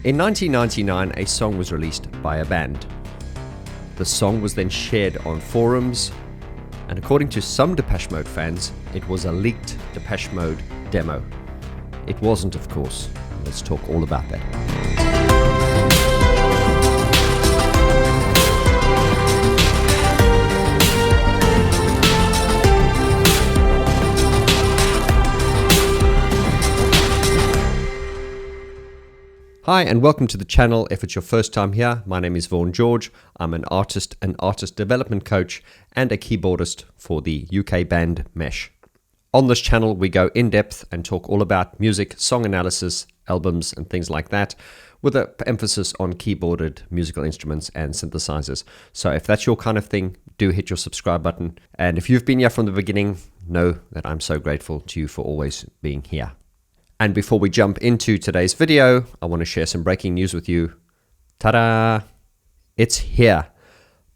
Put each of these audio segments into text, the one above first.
In 1999, a song was released by a band. The song was then shared on forums, and according to some Depeche Mode fans, it was a leaked Depeche Mode demo. It wasn't, of course. Let's talk all about that. Hi and welcome to the channel. If it's your first time here, my name is Vaughn. I'm an artist development coach and a keyboardist for the UK band Mesh. On this channel we go in depth and talk all about music, song analysis, albums and things like that, with an emphasis on keyboarded musical instruments and synthesizers. So if that's your kind of thing, do hit your subscribe button. And if you've been here from the beginning, know that I'm so grateful to you for always being here. And before we jump into today's video, I want to share some breaking news with you. Ta-da! It's here.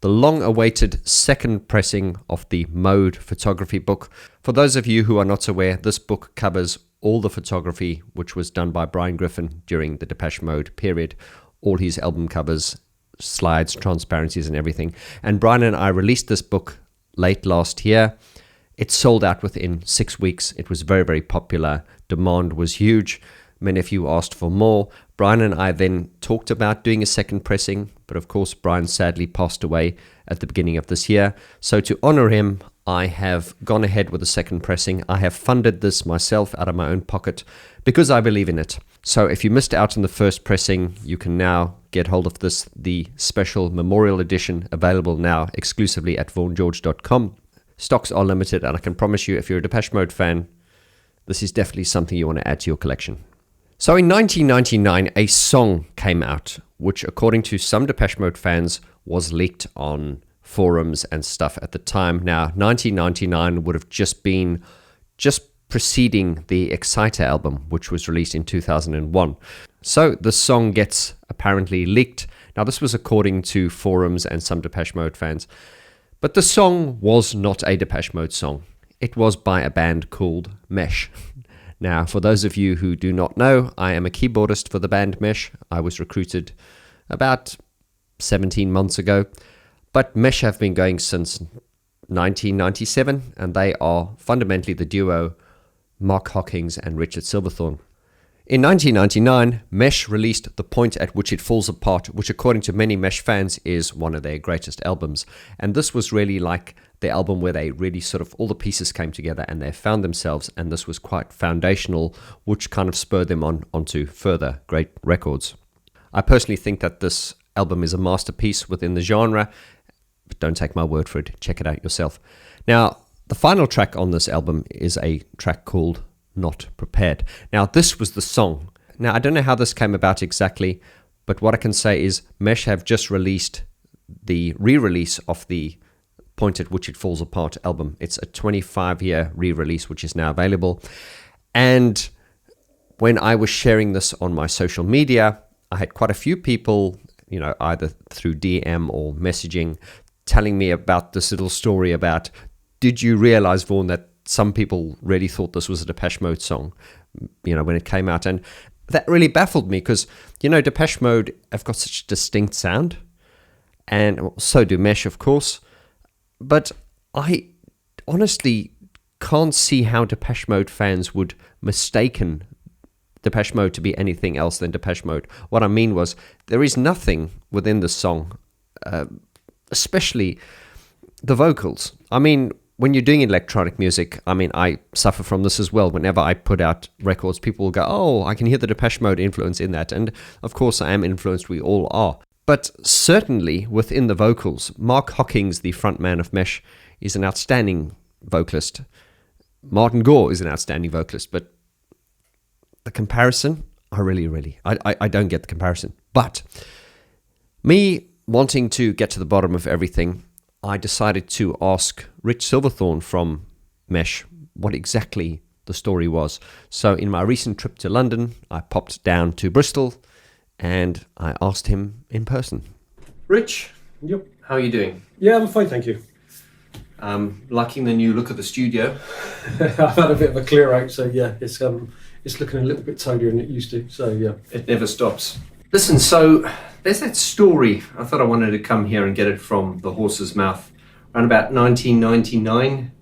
The long-awaited second pressing of the Mode photography book. For those of you who are not aware, this book covers all the photography which was done by Brian Griffin during the Depeche Mode period. All his album covers, slides, transparencies and everything. And Brian and I released this book late last year. It sold out within 6 weeks. It was very, very popular. Demand was huge. Many of you asked for more. Brian and I then talked about doing a second pressing, but of course Brian sadly passed away at the beginning of this year. So to honor him, I have gone ahead with a second pressing. I have funded this myself out of my own pocket because I believe in it. So if you missed out on the first pressing, you can now get hold of this, the special memorial edition, available now exclusively at vaughngeorge.com. Stocks are limited, and I can promise you, if you're a Depeche Mode fan, this is definitely something you want to add to your collection. So in 1999, a song came out, which according to some Depeche Mode fans was leaked on forums and stuff at the time. Now, 1999 would have just preceding the Exciter album, which was released in 2001. So the song gets apparently leaked. Now, this was according to forums and some Depeche Mode fans. But the song was not a Depeche Mode song. It was by a band called Mesh. Now, for those of you who do not know, I am a keyboardist for the band Mesh. I was recruited about 17 months ago. But Mesh have been going since 1997, and they are fundamentally the duo Mark Hockings and Richard Silverthorne. In 1999, Mesh released The Point at Which It Falls Apart, which according to many Mesh fans is one of their greatest albums. And this was really like the album where they really sort of, all the pieces came together and they found themselves, and this was quite foundational, which kind of spurred them onto further great records. I personally think that this album is a masterpiece within the genre, but don't take my word for it, check it out yourself. Now, the final track on this album is a track called Not Prepared. Now, this was the song. Now, I don't know how this came about exactly, but what I can say is Mesh have just released the re-release of the Point at Which It Falls Apart album. It's a 25-year re-release, which is now available. And when I was sharing this on my social media, I had quite a few people, either through DM or messaging, telling me about this little story about, did you realize, Vaughn, that some people really thought this was a Depeche Mode song, when it came out. And that really baffled me because, Depeche Mode have got such a distinct sound, and so do Mesh, of course. But I honestly can't see how Depeche Mode fans would mistaken Depeche Mode to be anything else than Depeche Mode. What I mean was, there is nothing within the song, especially the vocals. I mean, when you're doing electronic music, I suffer from this as well. Whenever I put out records, people will go, oh, I can hear the Depeche Mode influence in that. And of course, I am influenced. We all are. But certainly within the vocals, Mark Hockings, the frontman of Mesh, is an outstanding vocalist. Martin Gore is an outstanding vocalist. But the comparison, I don't get the comparison. But me wanting to get to the bottom of everything, I decided to ask Rich Silverthorne from Mesh what exactly the story was. So in my recent trip to London, I popped down to Bristol and I asked him in person. Rich, Yep. how are you doing? Yeah, I'm fine, thank you. Liking the new look of the studio. I've had a bit of a clear out, so yeah, it's looking a little bit tidier than it used to. So yeah, It never stops. Listen, so there's that story. I thought I wanted to come here and get it from the horse's mouth. Around about 1999,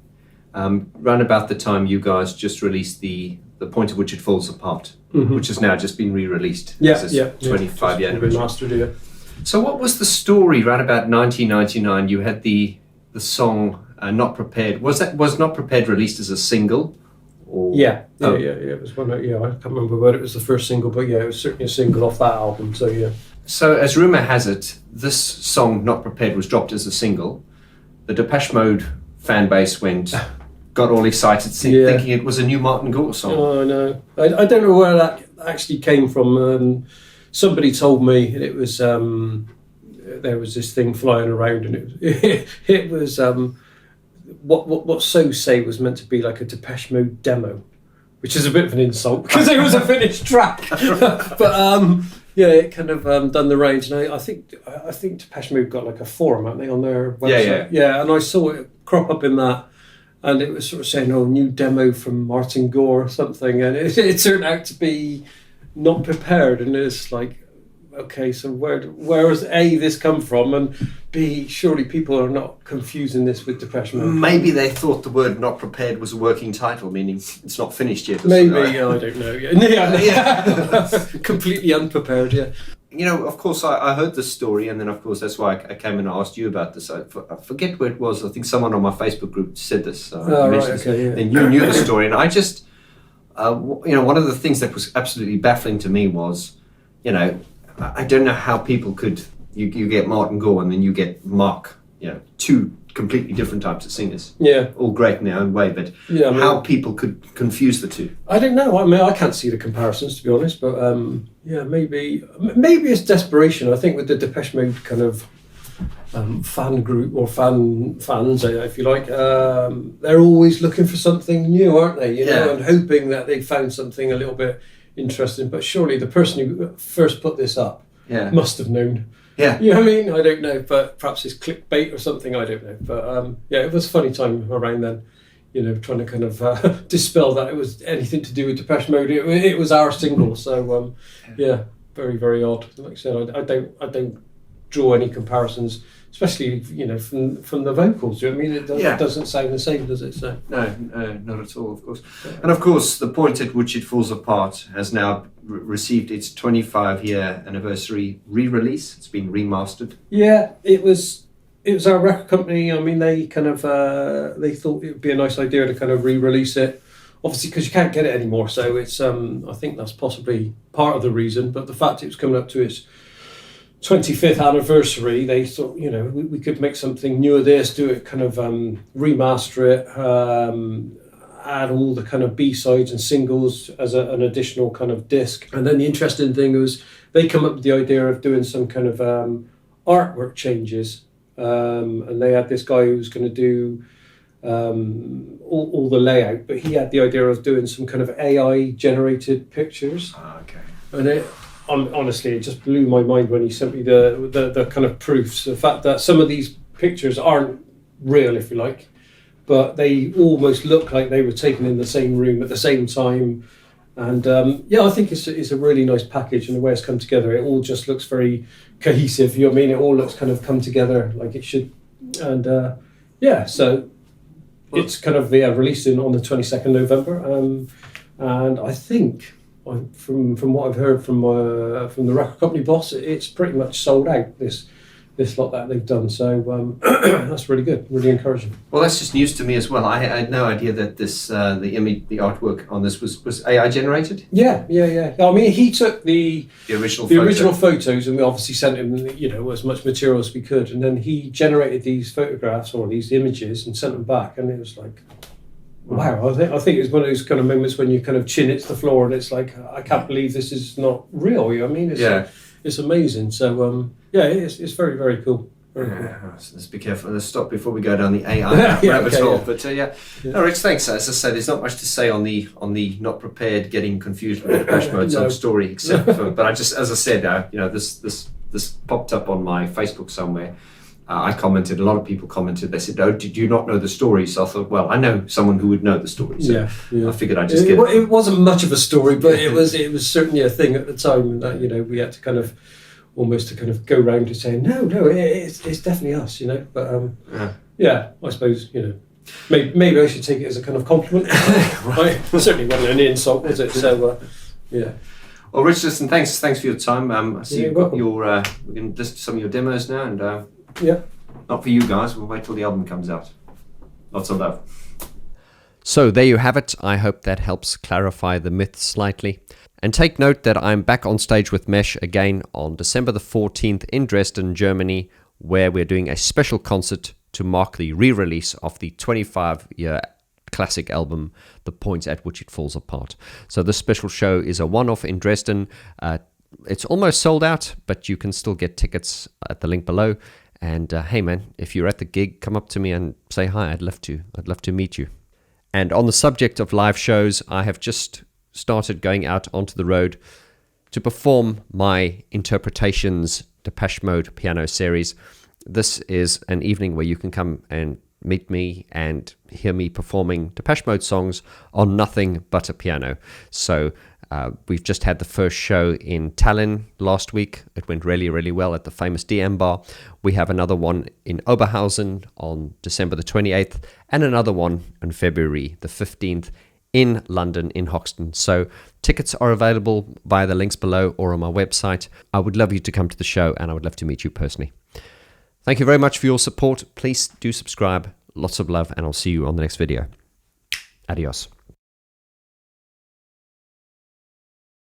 round about the time you guys just released the point at which it falls apart, which has now just been re-released. It's 25-year anniversary. Remastered, yeah. So what was the story around about 1999? You had the song Not Prepared. Was Not Prepared released as a single? Or? Yeah. It was one. I can't remember whether it was the first single, but yeah, it was certainly a single off that album. So yeah. So as rumour has it, this song Not Prepared was dropped as a single. The Depeche Mode fan base got all excited thinking it was a new Martin Gore song. Oh, I know. I don't know where that actually came from. Somebody told me it was there was this thing flying around, and it was what So Say was meant to be like a Depeche Mode demo, which is a bit of an insult because it was a finished track. But it kind of done the rounds, and I think Depeche Mode got like a forum, haven't they, on their website? Yeah, and I saw it crop up in that. And it was sort of saying, new demo from Martin Gore or something. And it turned out to be Not Prepared. And it's like, okay, so where has A, this come from? And B, surely people are not confusing this with Depeche Mode. Maybe they thought the word Not Prepared was a working title, meaning it's not finished yet. Maybe, I don't know. Yeah. Completely unprepared, yeah. You know, of course, I heard this story, and then, of course, that's why I came and asked you about this. I forget where it was. I think someone on my Facebook group said this. And you knew the story. And I just, one of the things that was absolutely baffling to me was, I don't know how people could, you get Martin Gore and then you get Mark, two completely different types of singers. Yeah. All great in their own way, but how people could confuse the two. I don't know. I mean, I can't see the comparisons, to be honest, but maybe it's desperation. I think with the Depeche Mode kind of fan group or fans, if you like, they're always looking for something new, aren't they? And hoping that they found something a little bit interesting. But surely the person who first put this up must have known. Yeah. You know what I mean? I don't know, but perhaps it's clickbait or something, I don't know. But it was a funny time around then, trying to kind of dispel that it was anything to do with Depeche Mode. It was our single, so very, very odd. Like I said, I don't draw any comparisons, especially from the vocals. Do you know what I mean? It doesn't sound the same, does it? So no, not at all, of course. And of course, the point at which it falls apart has now received its 25-year anniversary re-release. It's been remastered. Yeah, it was our record company. I mean, they kind of they thought it would be a nice idea to kind of re-release it. Obviously, because you can't get it anymore. So it's I think that's possibly part of the reason. But the fact it was coming up to its 25th anniversary, they thought, we could make something new of this, do it kind of remaster it, add all the kind of B-sides and singles as an additional kind of disc. And then the interesting thing was they come up with the idea of doing some kind of artwork changes. And they had this guy who was going to do all the layout, but he had the idea of doing some kind of AI generated pictures. Okay. And honestly, it just blew my mind when he sent me the kind of proofs. The fact that some of these pictures aren't real, if you like, but they almost look like they were taken in the same room at the same time. And I think it's a really nice package, and the way it's come together, it all just looks very cohesive. You know what I mean? It all looks kind of come together like it should. And so it's kind of released on the 22nd November. And I think, from what I've heard from the record company boss, it's pretty much sold out, this lot that they've done. So that's really good, really encouraging. Well, that's just news to me as well. I had no idea that this the artwork on this was AI generated. Yeah. I mean, he took the original photos, and we obviously sent him as much material as we could, and then he generated these photographs or these images and sent them back, and it was like, wow, I think it's one of those kind of moments when you kind of chin hits the floor and it's like, I can't believe this is not real. You know what I mean? It's amazing. So it's very, very cool. Very cool. Let's be careful. Let's stop before we go down the AI rabbit hole. But no, Rich, thanks. As I say, there's not much to say on the Not Prepared getting confused with the Depeche Mode song story, except for. But I just, as I said, this popped up on my Facebook somewhere. I commented, a lot of people commented, they said, oh, did you not know the story? So I thought, well, I know someone who would know the story. So I figured I'd just it wasn't much of a story, but it was certainly a thing at the time that, we had to kind of almost to kind of go round to saying, no, it's definitely us, But I suppose, maybe I should take it as a kind of compliment. Right? Certainly wasn't an insult, was it? So, yeah. Well, Rich, listen, thanks for your time. I see you've got welcome. we're going to listen to some of your demos now, and not for you guys, we'll wait till the album comes out. Lots of love. So there you have it. I hope that helps clarify the myth slightly. And take note that I'm back on stage with Mesh again on December the 14th in Dresden, Germany, where we're doing a special concert to mark the re-release of the 25-year classic album, The Point at Which It Falls Apart. So this special show is a one-off in Dresden. It's almost sold out, but you can still get tickets at the link below. And hey man, if you're at the gig, come up to me and say hi. I'd love to meet you. And on the subject of live shows, I have just started going out onto the road to perform my Interpretations Depeche Mode piano series. This is an evening where you can come and meet me and hear me performing Depeche Mode songs on nothing but a piano. So we've just had the first show in Tallinn last week. It went really, really well at the famous DM bar. We have another one in Oberhausen on December the 28th and another one on February the 15th in London, in Hoxton. So tickets are available via the links below or on my website. I would love you to come to the show, and I would love to meet you personally. Thank you very much for your support. Please do subscribe. Lots of love, and I'll see you on the next video. Adios.